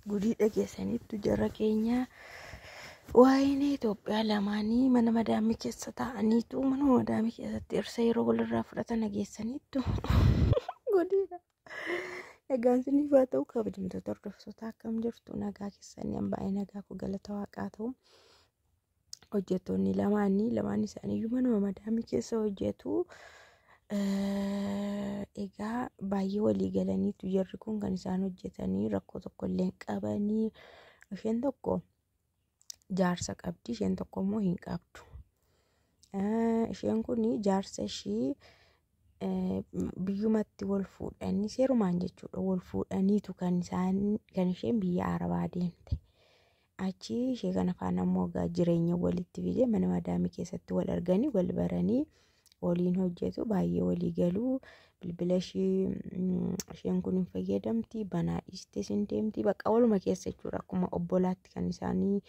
gudii dhageessaniittu jarra keenya waa'een Itoophiyaa lamaanii mana madaamii keessa taa'aniitu mana madaamii keessatti irsa yeroo walirraa fudhatan dhageessaniittu gudiidha. Nagaan isiniif haa ta'u kabajamtoota hordoftoota akkam jirtu nagaa keessanii baay'ee nagaa ku galata waaqaa ta'u. Hojjettoonni lamaan isaaniiyyuu manuma madaamii keessa hojjetu. Egaa baay'ee walii galaniitu jarri kun kan isaan hojjetanii rakkoo tokko illee qabanii. Isheen tokko jaarsa qabdi, isheen tokko immoo hin qabdu. Isheen kun jaarsa ishii biyyumatti wal fuudhanii seerumaan jechuudha wal fuudhaniitu kan isheen biyya Arabaa deemte. Achi ishee kana faana immoo jireenya walitti fidee mana madaamii keessatti wal arganii wal baranii waliin hojjetu baay'ee walii galuu. Bilbila isheen kun hin fayyadamti, banaa dhiistes hin deemti, bakka waluma keessa jechuudha akkuma obbolaatti kan isaanii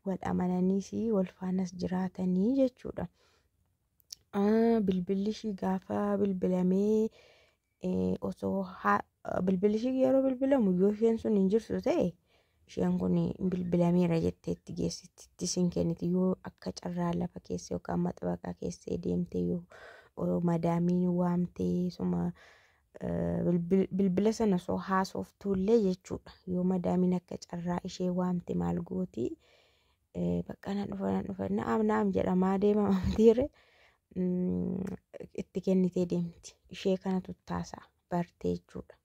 wal amananiis wal faanas jiraatanii jechuudha. Bilbilli ishii gaafa bilbilamee osoo bilbilli ishii yeroo bilbilamu yoo isheen sun hin jirtu ta'e isheen kun bilbilameera jettee itti geessitti isin kenniti. Yoo akka carraa lafa keessa yookaan maxxabaqaa keessa deemte yoo madaamiin waamtee suma bilbila sana soo haasoftuullee jechuudha. Yoo madaamiin akka carraa ishee waamte maal gooti bakka na dhufa naam jedhamaa deema amtiire itti kennitee deemti. Ishee kana tuttaasaa bartee jechuudha.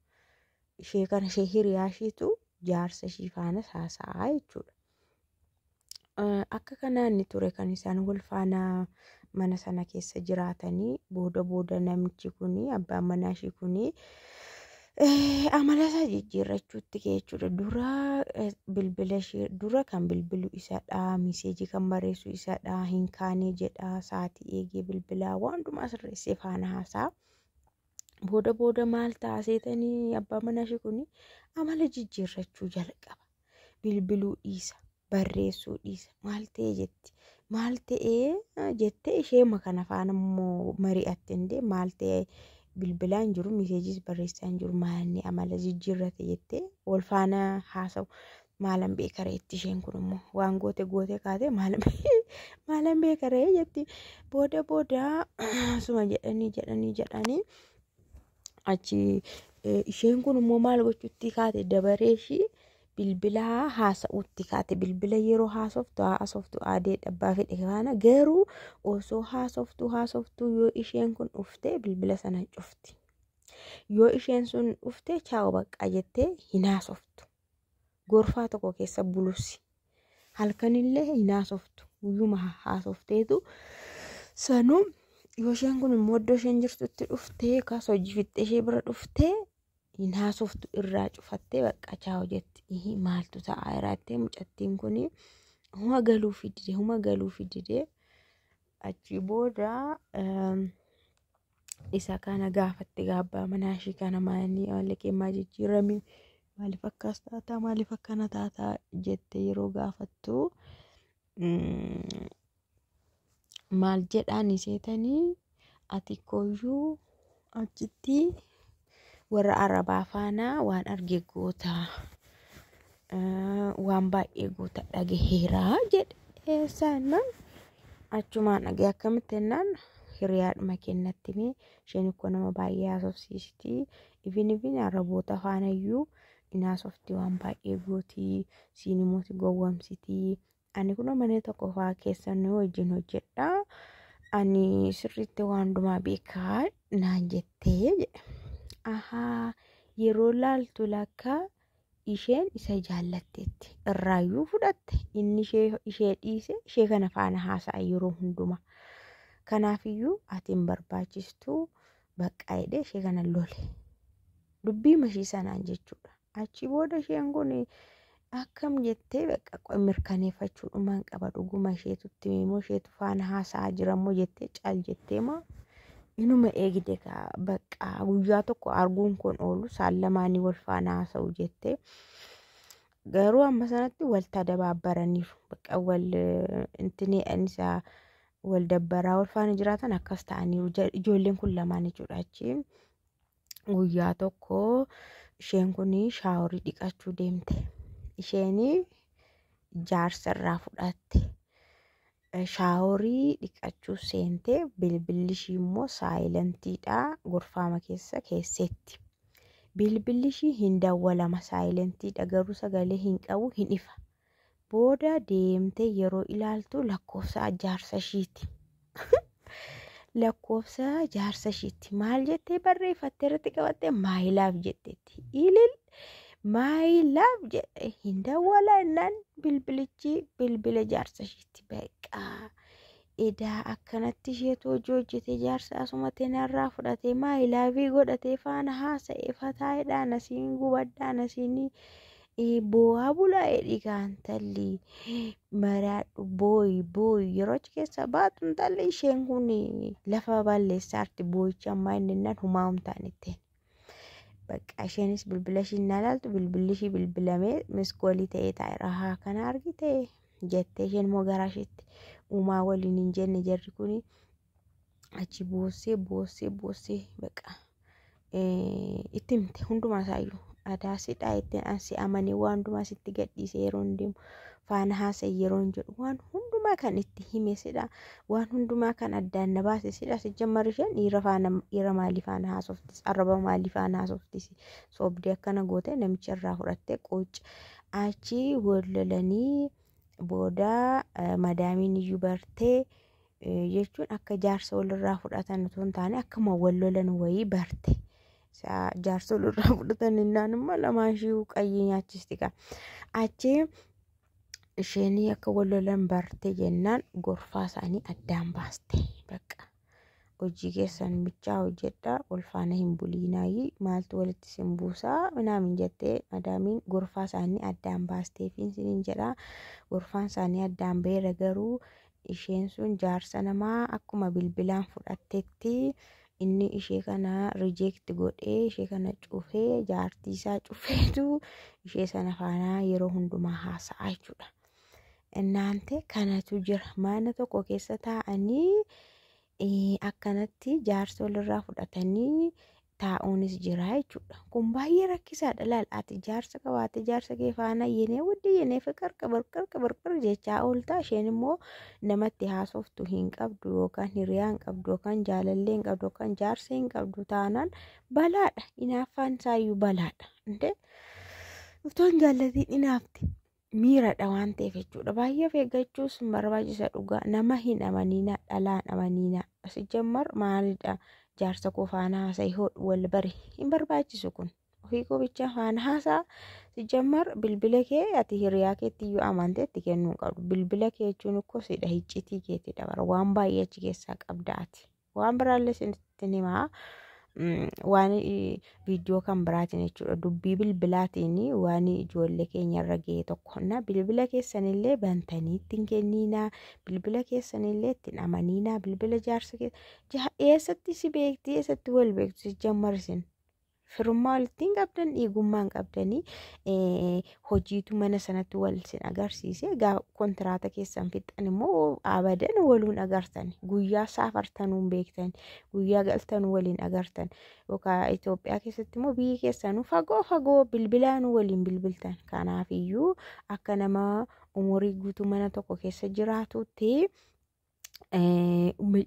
Ishee kana ishee hiriyaa ishiitu jaarsa ishii faanas haasa'aa jechuudha. Akka kanaan ni ture kan isaan wal faana mana sana keessa jiraatanii. Booda namichi kuni abbaan manaa ishii kuni amala isaa jijjiirrachuutti jechuudha. Dura kan bilbilu isadha, miseejii kan barreessu isadha, hin kaane jedha, sa'aatii eegee bilbilaa waan hundumaa sirreessee faana haasa'a. Booda maal taaseetanii abbaan manaa ishii kuni amala jijjiirrachuu jalqaba. Bilbiluu dhiisa, barreessuu dhiisa. Maal ta'ee jetti? Maal ta'ee jettee ishee kana faana immoo mari'atte indee maal ta'ee bilbilaan jiru miseejiis barreessaa hin jiru maalni amala jijjiirrate jettee wal faana haasa'u. Maalan beekareetti isheen kun immoo waan goote kaatee maalan beekaree jetti. Booda suma jedhanii achi isheen kun immoo maal gochuutti kaate dabaree ishii bilbilaa haasa'uutti kaate. Bilbila yeroo haasoftu aadee dhabbaa fedhe kana garuu osoo haasoftu yoo isheen kun dhuftee bilbila sana cufti. Yoo isheen sun dhuftee chaa'u baqqaa jettee hin haasoftu. Gorfaa tokko keessa bulusi. Halkanillee hin haasoftu. Guyyuma haasofteetu sanuu yoo isheen kun immoo iddoo isheen jirtutti dhuftee kaas hojii fixxee ishee bira dhuftee hin haasoftu irraa cufattee bakka chaa'u jetti. Maaltu ta'aa jiraattee mucattiin kun huma galuu fidide achi booda isa kana gaafatte abbaa manaa ishii kana maalii maallaqee maa jijjiirame maaliif akkas taataa maaliif akkana taataa jette yeroo gaafattu maal jedhaan seetanii ati kooyyuu achitti warra Arabaa faana waan arge goota waan baay'ee goota dhagaheeraa jedhe sanaan achumaan dhagee akkamitti jennaan hiriyaadhuma kennatti mee isheen ikkoo nama baay'ee haasofsiisti ifin Araboota faanayyuu inaasofti waan baay'ee gootii siinimooti gowwamsitii. Ani kun mana tokko fa'aa keessan wajjin hojjedha. Ani sirriitti waan hundumaa beekaa naan jettee jedhe. Yeroo laaltu lakka isheen isa jaallatteetti irraayyuu fudhatte inni ishee dhiise ishee kana faana haasa'a yeroo hundumaa. Kanaafiyyuu ati hin barbaachistu baqqaa jedhee ishee kana lole. Dubbii mashii sanaan jechuudha. Achi booda isheen kun akkam jettee bakka mirkaneeffachuudhumaan qaba dhuguma isheetutti immoo isheetu faana haasa'aa jiramoo jettee caal jettee maa inuma eegde bakka guyyaa tokko arguun kun oolu saan lamaanii wal faana haasa'u jettee garuu amma sanatti wal tadabaabbaraniiru bakka wal intineedhanisaa wal dabbaraa wal faana jiraatan akkas ta'aniiru ijoolleen kun lamaan jechuudha. Achi guyyaa tokko isheen kun shaaworii dhiqachuu deemte. isheenii jaarsarraa fudhatte. Shaaworii dhiqachuu seentee bilbilli ishii immoo saayilentiidha gorfaama keessetti. Bilbilli ishii hin dawwalama saayilentiidha garuu sagalee hin qabu hin ifa. Booda deemtee yeroo ilaaltu lakkoofsa jaarsa ishiiti. Lakkoofsa jaarsa ishiiti maal jettee barreeffattee irratti qabattee my love jetteetti. Ilil my love jedhe hin dawwala innaan bilbilichi bilbila jaarsa ishiiti beekaa. Edaa akkanatti isheetu hojjetee jaarsa asuma tenarraa fudhatee my love godhatee faana haasa'ee fataayidhaan asiin gubadhaan asiin bu'aa bulaa dhiigaan talli maraadhu booyi yeroo achi keessa baatu intalli isheen kun lafa balleessaarti booyicha ammaa inni nan humaa humtaanitti. Bakka isheenis bilbila ishii ilaaltu bilbilli ishii bilbilamee miskoolii ta'ee taa'eera haa kana argite jettee isheen immoo garaa isheetti uumaa waliin hin jenne jarri kun achi boossee bakka itti himte hundumaa isaayyuu. Adaasidha ittiin ansi amanii waan hundumaa sitti gadhiise yeroo deemu faana haasa'e yeroo jedhu waan hundumaa kan itti himesidha waan hundumaa kan addaan na baasesidha. Sijjammar isheen dhiira maalii faana haasoftis arraba maalii faana haasoftis soobdee akkana goote namicha irraa fudhattee qooci achi wallolanii booda madaamiin iyyuu bartee jechuun akka jaarsa walirraa fudhatan otoo hin taane akkuma wallolan wayii barte. Jaarsa walirraa fudhatan innaan immoo lamaan ishii qayyee nyaachisti qaba. Achi isheenii akka wallolan barte jennaan gorfaa isaanii addaan baaste. Bakka hojii keessan bichaa hojjedha ulfaana hin buliinaayi maaltu walitti sin buusaa minaamin jettee madaamiin gorfaa isaanii addaan baasteefiin siniin jedha. Gorfaan isaanii addaan beera garuu isheen sun jaarsa namaa akkuma bilbilaan fudhatteetti. Inni ishee kana reject godhee ishee kana cufee jaartii isaa cufeetu ishee sana faana yeroo hundumaa haasa'aa jechuudha. Inaante kanatu jira mana tokko keessa taa'anii akkanatti jaarsa walirraa fudhatanii taa'uunis jira jechuudha. Kun baay'ee rakkisaadha laalaati jaarsa qabaate jaarsa kee faana yenee waddi yenee fiqar qabar jechaa ooltaa isheen immoo namatti haasoftu hin qabdu yookaan hiriyaa hin qabdu yookaan jaalallee hin qabdu yookaan jaarsa hin qabdu taanaan balaadha inaaffaan isaayyuu balaadha inde utoon jaallatiin inaafti miiradha waan ta'eef jechuudha. Baay'ee eeggachuus barbaachisa dhugaa nama hin amaniina dhalaan amaniina sijjammar maalidha. Jaarsa koo faana haasa'ee wal bare hin barbaachisu kun ofii koo bicha faana haasaa sijjammar bilbila kee ati hiriyaa keetti iyyuu amanteetti kennuu qabdu. Bilbila kee jechuun ukkoo sidha hiccitii keetti dabara waan baay'ee achi keessaa qabda ati waan biraallee sinitti himaa waan viidiyoo kan biraatiin jechuudha. Dubbii bilbilaatiin waan ijoollee keenyarra ga'e tokkonna bilbila keessanillee bantanii ittiin kenniinaa bilbila keessanillee ittiin amaniinaa bilbila jaarsa eessatti si beekti eessatti wal beektu sijjammarsin firummaa walittiin qabdan dhiigummaan qabdanii hojiitu mana sanatti wal sin agarsiise egaa kontiraata keessan fixan immoo abadan waluun agartan guyyaa saafartanuun beektan guyyaa galtanuu waliin agartan yookaan Itoophiyaa keessatti immoo biyyi keessanuu fagoo bilbilaanuu waliin bilbiltan. Kanaafiyyuu akka nama umurii guutuu mana tokko keessa jiraatutti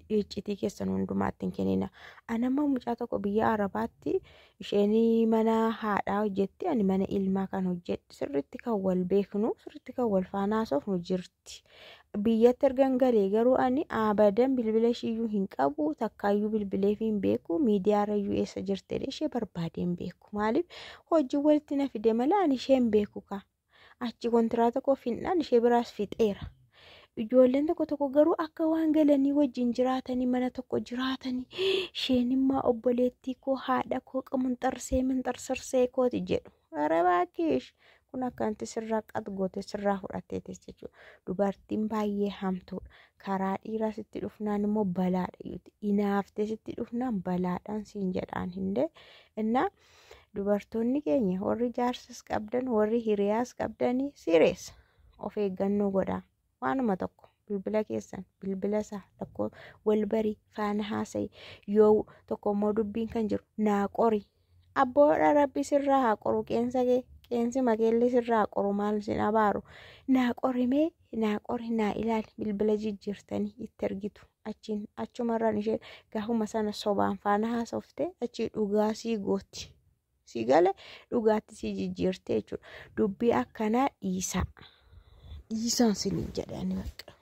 iccitii keessan hundumaatti hin kennina. Anamma mucaa tokko biyya Arabaatti isheenii mana haadhaa hojjetti ani mana ilmaa kan hojjedhu sirriitti kan wal beeknu sirriitti kan wal faana haasofnu jirti. Biyyatti ergan galee garuu ani abadan bilbila ishiiyyuu hin qabu takkaayyuu bilbileef hin beeku miidiyaarrayyuu eessa jirtedha ishee barbaadee hin beeku. Maaliif hojii walitti na fide malee ani ishee hin beeku ka achi kontiraata koo fixnaan ishee biraas fixeera. Ijoolleen tokko garuu akka waan galanii wajjin jiraatanii mana tokko jiraatanii isheen immoo obboleettii koo haadha koo minxarsarsee kooti jedhu. Ara baakkish kun akkanti sirraa qatgoote sirraa fudhatteetis jechuudha. Dubartiin baay'ee hamtuudha. Karaa dhiiraa sitti dhufnaan immoo balaadha. Inaaftee sitti dhufnaan balaadhaan siin jedhaan hinde. Innaa dubartoonni keenya warri jaarsas qabdan warri hiriyaas qabdanii sireessa of eeggannoo godhaa. Waanuma tokko bilbila keessan bilbila isaa tokko wal barii faana haasa'i yoo tokko immoo dubbiin kan jiru naa qori abboodha rabbi sirraa haa qoru qeensi makeellee sirraa qoru maal sin abaaru naa qorimee naa qori naa ilaali bilbila jijjiirtanii itti ergitu achiin achumarraan ishee gaafuma sana sobaan faana haasofte achii dhugaa sii gootti si gale dhugaatti sii jijjiirte jechuudha dubbii akkanaa dhiisaan siniin jedhani bakka.